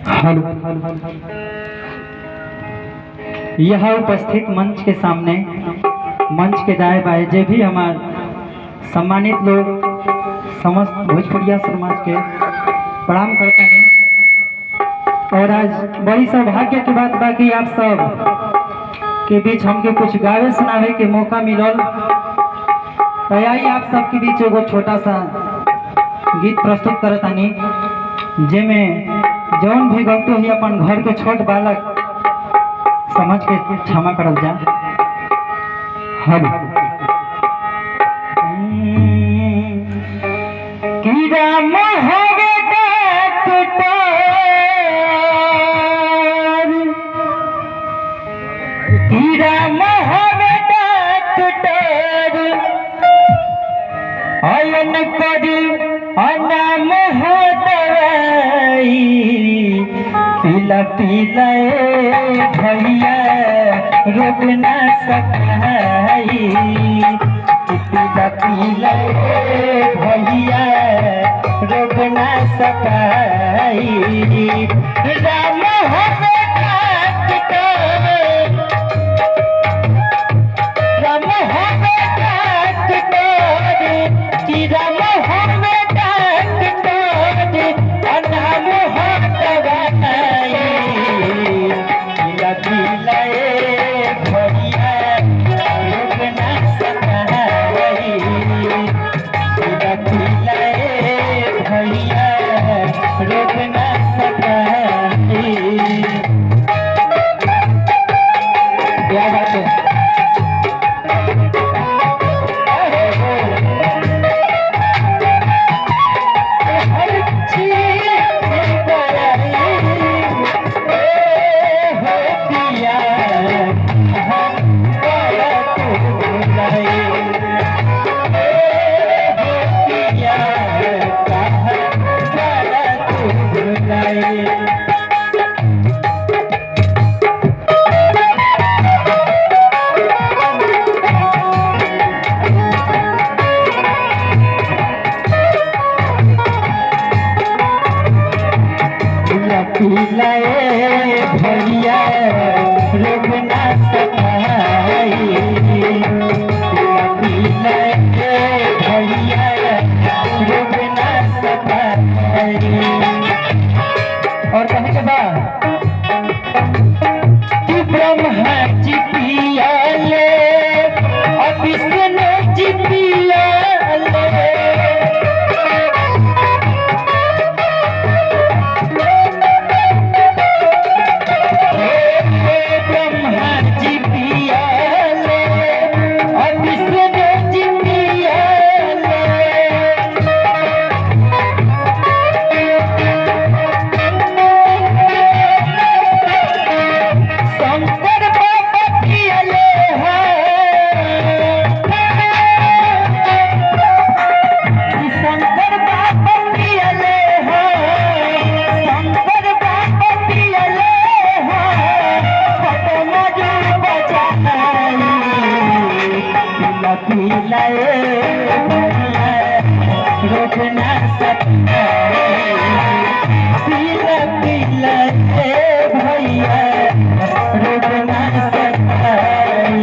Hello. यह उपस्थित मंच के सामने, मंच के दाएं बाएं जो भी हमारे सम्मानित लोग समस्त भोजपुरिया समाज के प्रणाम करते हैं। और आज बड़ी सौभाग्य की बात बाकी आप सब के बीच हमके कुछ गावे सुनावे के मौका मिलल। तो आई आप सबके बीच एगो छोटा सा गीत प्रस्तुत करतानी, जेमे जौन भी गलती हुई अपन घर के छोट बालक समझ के क्षमा करल जा। हम कीड़ा मोहरे कीड़ा मोहरे अयन करी अनाम हो दवाई पीला पीला भैया रोक न सकाई। पीला पीला भैया रोक न सकाई। राम हो राम हो राम भैया रोक न सकाई। भैया रोक न सकाई। और कहे के बाद ब्रह्मा जी पियाले और विष्णु जी पियाले। रोक न सकाई। पीला पीला भैया रोक न सकाई।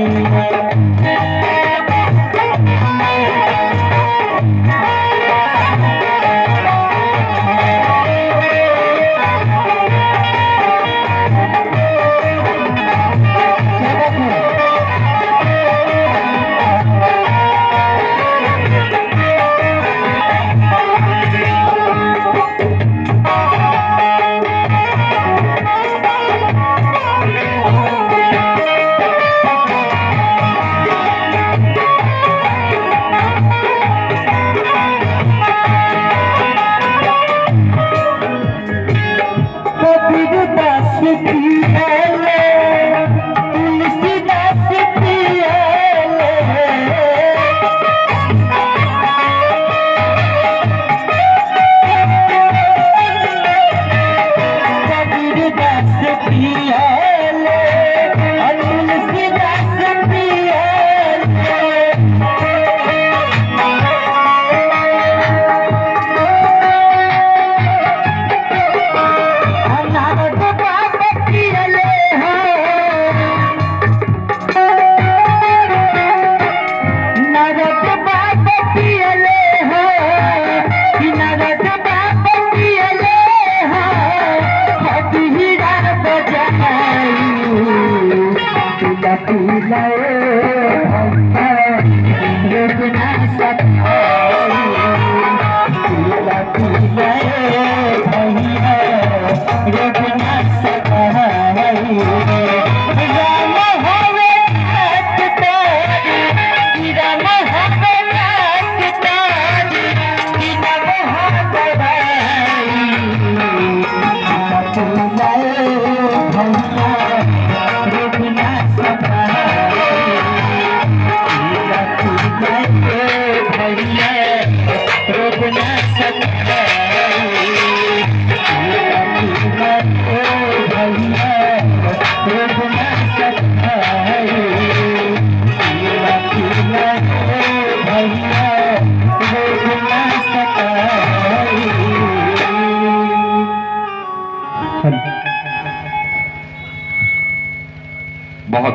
बहुत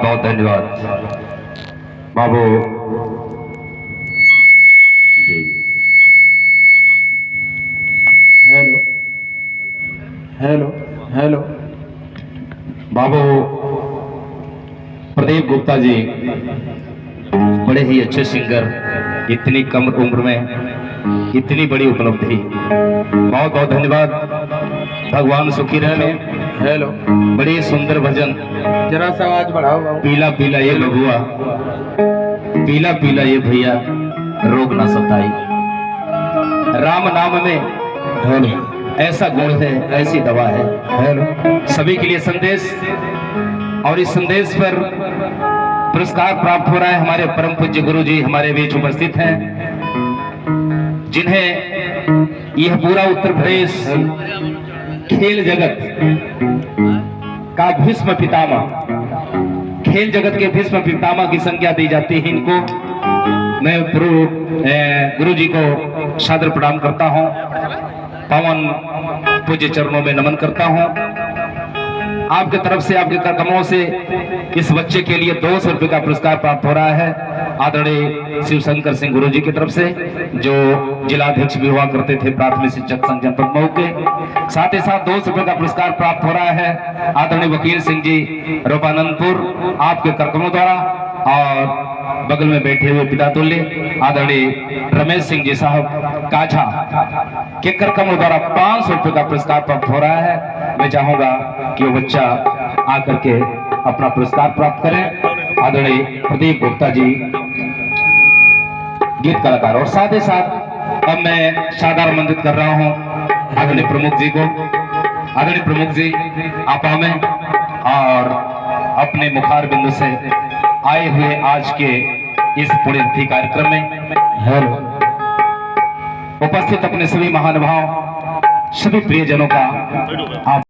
बहुत धन्यवाद बाबू जी। हेलो हेलो हेलो बाबू प्रदीप गुप्ता जी बड़े ही अच्छे सिंगर, इतनी कम उम्र में इतनी बड़ी उपलब्धि, बहुत बहुत धन्यवाद। भगवान सुखी रहे। हेलो बड़ी सुंदर भजन, जरा सा आवाज बढ़ाओ बाबू। पीला पीला ये बबुआ, पीला पीला ये भैया, रोग ना सताई। राम नाम में हेलो ऐसा गुण है, ऐसी दवा है। हेलो सभी के लिए संदेश, और इस संदेश पर पुरस्कार प्राप्त हो रहा है। हमारे परम पूज्य गुरु जी हमारे बीच उपस्थित हैं, जिन्हें यह पूरा उत्तर प्रदेश खेल जगत का भीष्म पितामह, खेल जगत के भीष्म पितामह की संज्ञा दी जाती है इनको। मैं गुरु जी को सादर प्रणाम करता हूं, पावन पूज्य चरणों में नमन करता हूं। आपके तरफ से, आपके कदमों से इस बच्चे के लिए 200 रुपए का पुरस्कार प्राप्त हो रहा है आदरणीय शिवशंकर सिंह गुरु जी की तरफ से, जो जिलाध्यक्ष भी हुआ करते थे प्राथमिक शिक्षक संघ जनपद मऊ के। साथ ही साथ 200 रुपए का पुरस्कार प्राप्त हो रहा है आदरणीय वकील सिंह जी रूपानंदपुर, आपके कार्यक्रमों द्वारा। और बगल में बैठे हुए पिता तुल्य आदरणीय रमेश सिंह जी साहब काछा के कार्यक्रमों द्वारा 500 रुपए का पुरस्कार प्राप्त हो रहा है। मैं चाहूंगा कि वो बच्चा आकर के अपना पुरस्कार प्राप्त करें। आदरणीय प्रदीप गुप्ता जी गीत कलाकार, और साथ ही साथ अब मैं सादर आमंत्रित कर रहा हूं आदरणीय प्रमुख जी को। आदरणीय प्रमुख जी आप आए और अपने मुखार बिंदु से आए हुए आज के इस पुण्यतिथि कार्यक्रम में हेलो उपस्थित अपने सभी महानुभाव, सभी प्रियजनों का आप